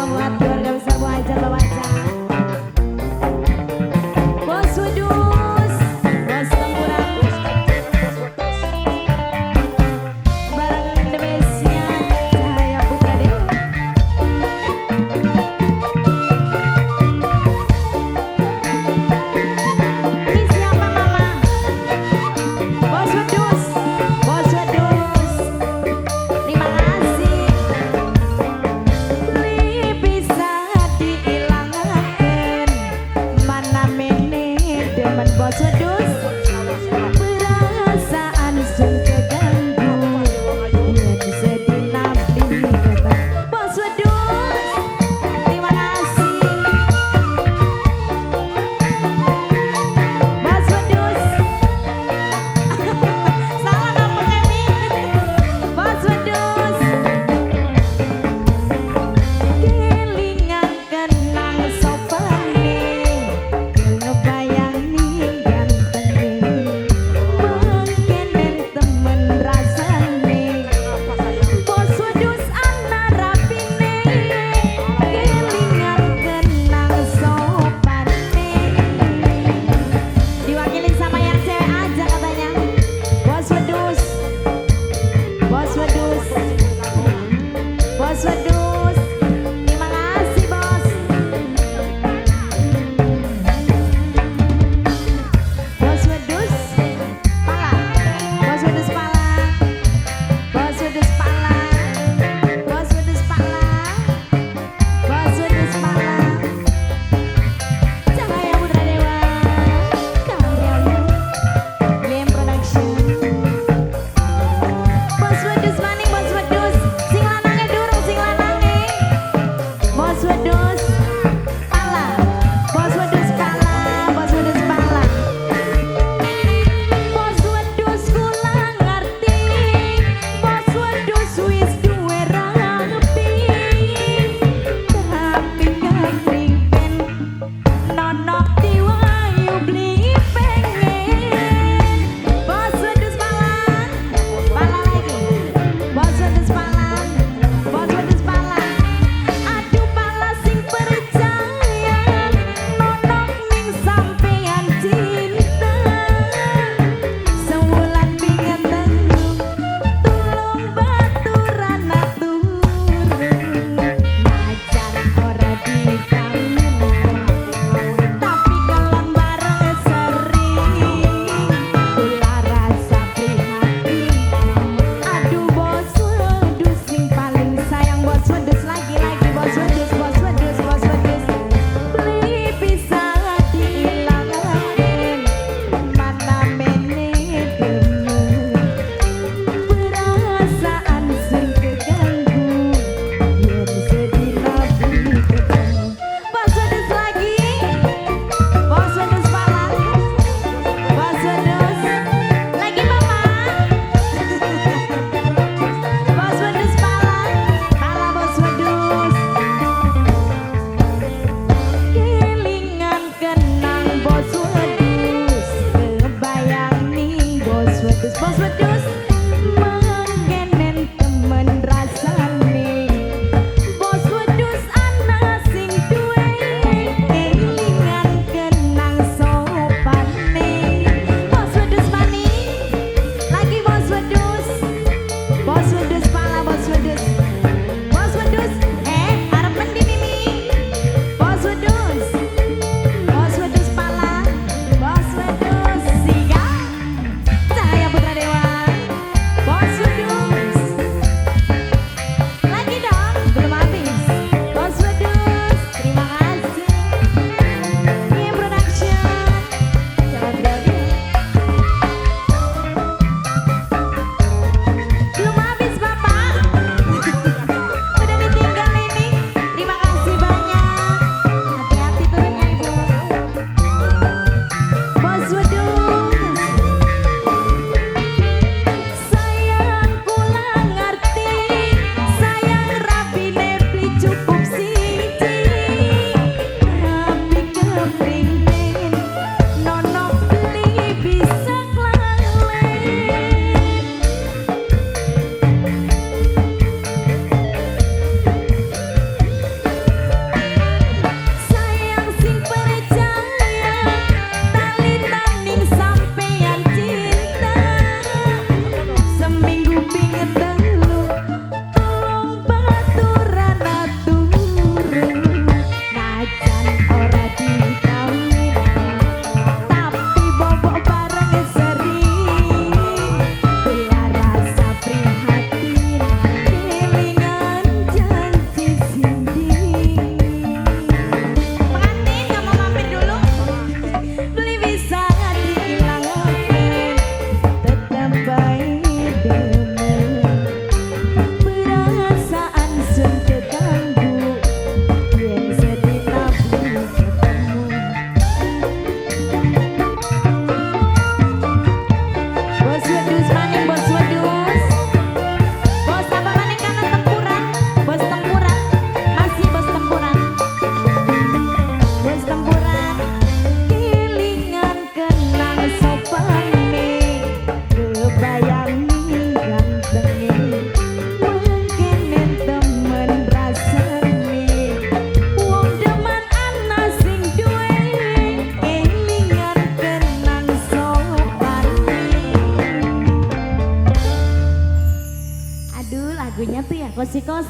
buat keluarga besar Bu Ajar Bapak Ajar. Bos Wedus, Bos Tempuran, barang Indonesia Cahaya Putra Dewa. Ini siapa mama? Bos Wedus, Bos Wedus. Terima kasih. Li bisa diilangkan, mana mene demen Bos Wedus. Perasaan sun keganggu, ya disedih nabi kata Bos Wedus. Terima kasih. Bos Wedus. Salah ngomong ini. Bos Wedus. Kelingan kenang sopane, ngebayani gantenge, mengkenen temen rasane. Bos Wedus ana rapine, kelingan kenang sopane. Diwakilin sama yang cewek aja katanya. Bos Wedus. Bos Wedus. Bos Wedus. Terima kasih Bos. Bos Wedus pala. Bos Wedus pala. Bos Wedus pala. Bos Wedus pala. Bos Wedus pala. Cahaya Putra Dewa. Karyanya Glam Production. Bos Wedus maning Bos Wedus. Sing lanangnya durung sing lanang. kosiko